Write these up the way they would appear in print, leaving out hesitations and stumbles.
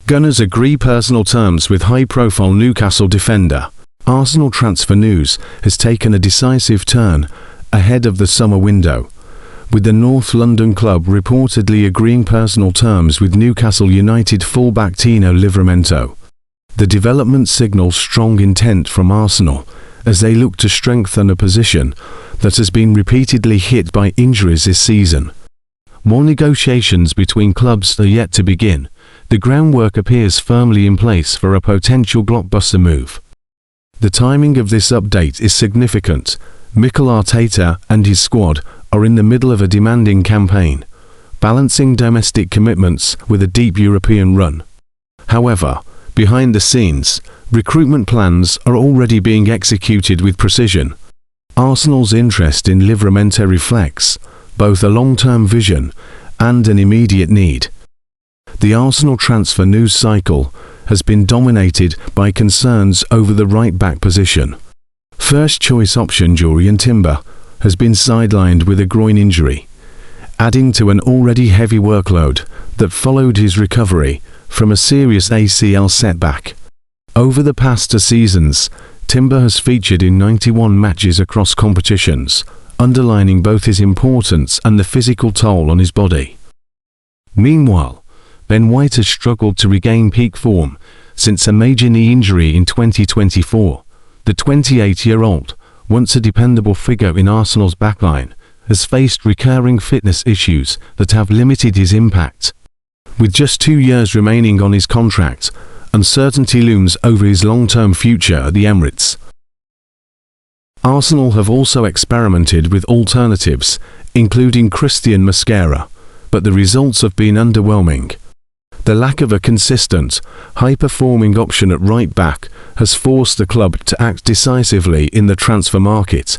Gunners agree personal terms with high-profile Newcastle defender. Arsenal transfer news has taken a decisive turn ahead of the summer window, with the North London club reportedly agreeing personal terms with Newcastle United fullback Tino Livramento. The development signals strong intent from Arsenal as they look to strengthen a position that has been repeatedly hit by injuries this season. While negotiations between clubs are yet to begin, the groundwork appears firmly in place for a potential blockbuster move. The timing of this update is significant. Mikel Arteta and his squad are in the middle of a demanding campaign, balancing domestic commitments with a deep European run. However, behind the scenes, recruitment plans are already being executed with precision. Arsenal's interest in Livramento reflects both a long-term vision and an immediate need. The Arsenal transfer news cycle has been dominated by concerns over the right-back position. First-choice option Jurriën Timber has been sidelined with a groin injury, adding to an already heavy workload that followed his recovery from a serious ACL setback. Over the past 2 seasons, Timber has featured in 91 matches across competitions, underlining both his importance and the physical toll on his body. Meanwhile, Ben White has struggled to regain peak form since a major knee injury in 2024. The 28-year-old, once a dependable figure in Arsenal's backline, has faced recurring fitness issues that have limited his impact. With just 2 years remaining on his contract, uncertainty looms over his long-term future at the Emirates. Arsenal have also experimented with alternatives, including Christian Mosquera, but the results have been underwhelming. The lack of a consistent, high-performing option at right-back has forced the club to act decisively in the transfer market.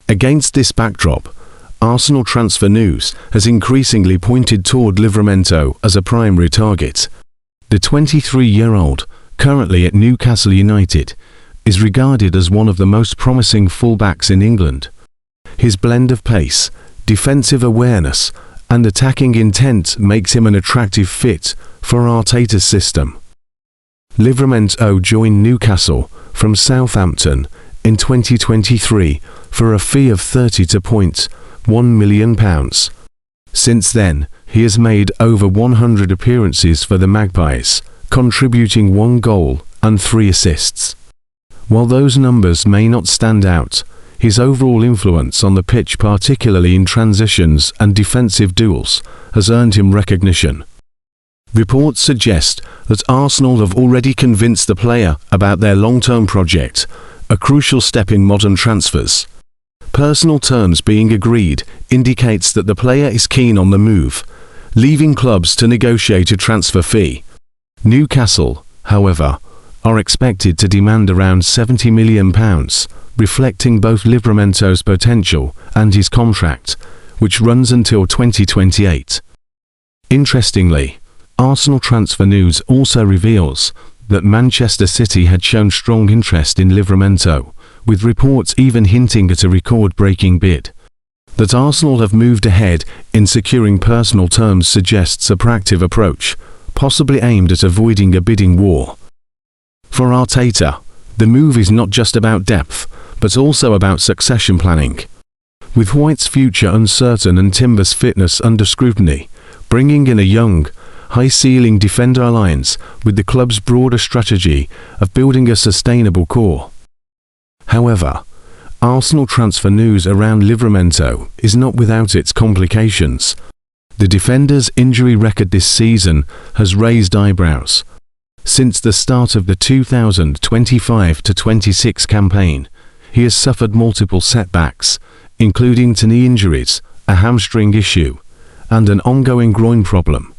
Against this backdrop, Arsenal transfer news has increasingly pointed toward Livramento as a primary target. The 23-year-old, currently at Newcastle United, is regarded as one of the most promising fullbacks in England. His blend of pace, defensive awareness, and attacking intent makes him an attractive fit for Arteta's system. Livramento joined Newcastle from Southampton in 2023 for a fee of £30.1 million. Since then, he has made over 100 appearances for the Magpies, contributing 1 goal and 3 assists. While those numbers may not stand out, his overall influence on the pitch, particularly in transitions and defensive duels, has earned him recognition. Reports suggest that Arsenal have already convinced the player about their long-term project, a crucial step in modern transfers. Personal terms being agreed indicates that the player is keen on the move, leaving clubs to negotiate a transfer fee. Newcastle, however, are expected to demand around £70 million, reflecting both Livramento's potential and his contract, which runs until 2028. Interestingly, Arsenal transfer news also reveals that Manchester City had shown strong interest in Livramento, with reports even hinting at a record-breaking bid. That Arsenal have moved ahead in securing personal terms suggests a proactive approach, possibly aimed at avoiding a bidding war. For Arteta, the move is not just about depth, but also about succession planning. With White's future uncertain and Timber's fitness under scrutiny, bringing in a young, high-ceiling defender aligns with the club's broader strategy of building a sustainable core. However, Arsenal transfer news around Livramento is not without its complications. The defender's injury record this season has raised eyebrows. Since the start of the 2025-26 campaign, he has suffered multiple setbacks, including knee injuries, a hamstring issue, and an ongoing groin problem.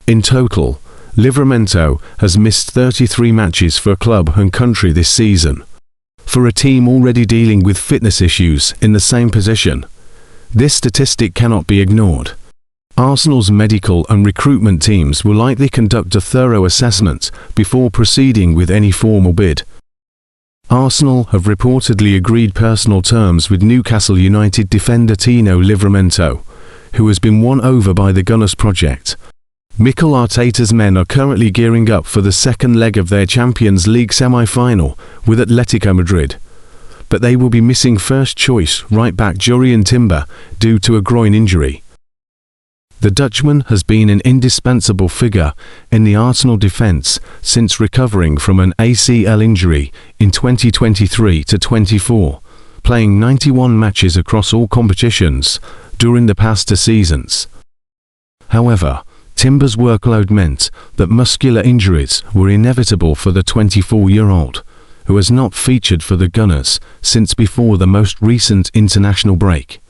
In total, Livramento has missed 33 matches for club and country this season. For a team already dealing with fitness issues in the same position, this statistic cannot be ignored. Arsenal's medical and recruitment teams will likely conduct a thorough assessment before proceeding with any formal bid. Arsenal have reportedly agreed personal terms with Newcastle United defender Tino Livramento, who has been won over by the Gunners project. Mikel Arteta's men are currently gearing up for the second leg of their Champions League semi-final with Atletico Madrid, but they will be missing first-choice right-back Jurrien Timber due to a groin injury. The Dutchman has been an indispensable figure in the Arsenal defence since recovering from an ACL injury in 2023-24, playing 91 matches across all competitions during the past 2 seasons. However, Timber's workload meant that muscular injuries were inevitable for the 24-year-old, who has not featured for the Gunners since before the most recent international break.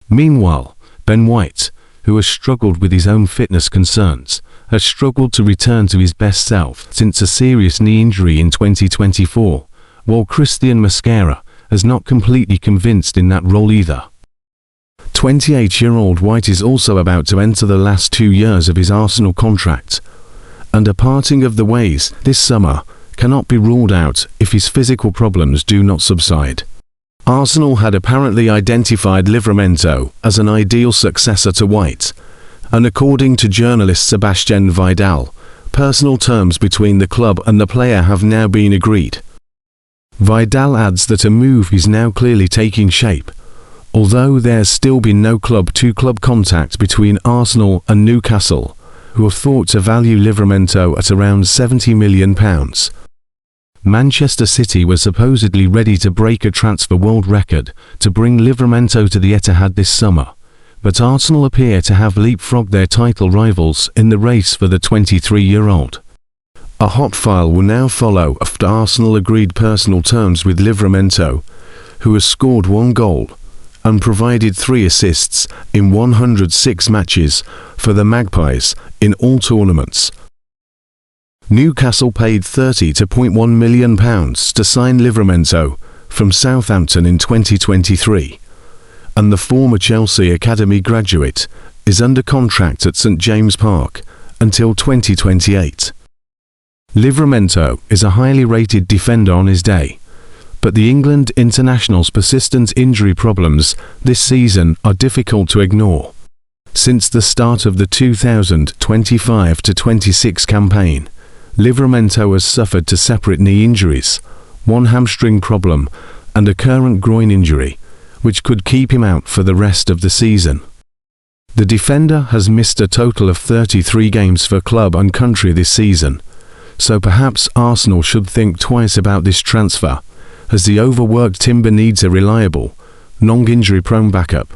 Meanwhile, Ben White, who has struggled with his own fitness concerns, has struggled to return to his best self since a serious knee injury in 2024, while Christian Mosquera has not completely convinced in that role either. 28-year-old White is also about to enter the last 2 years of his Arsenal contract, and a parting of the ways this summer cannot be ruled out if his physical problems do not subside. Arsenal had apparently identified Livramento as an ideal successor to White, and according to journalist Sebastian Vidal, personal terms between the club and the player have now been agreed. Vidal adds that a move is now clearly taking shape, although there's still been no club-to-club contact between Arsenal and Newcastle, who are thought to value Livramento at around £70 million. Manchester City were supposedly ready to break a transfer world record to bring Livramento to the Etihad this summer, but Arsenal appear to have leapfrogged their title rivals in the race for the 23-year-old. A hot file will now follow after Arsenal agreed personal terms with Livramento, who has scored 1 goal and provided 3 assists in 106 matches for the Magpies in all tournaments. Newcastle paid £30.1 million to sign Livramento from Southampton in 2023, and the former Chelsea Academy graduate is under contract at St James Park until 2028. Livramento is a highly rated defender on his day, but the England international's persistent injury problems this season are difficult to ignore. Since the start of the 2025-26 campaign, Livramento has suffered 2 separate knee injuries, 1 hamstring problem and a current groin injury, which could keep him out for the rest of the season. The defender has missed a total of 33 games for club and country this season, so perhaps Arsenal should think twice about this transfer, as the overworked Timber needs a reliable, non-injury-prone backup.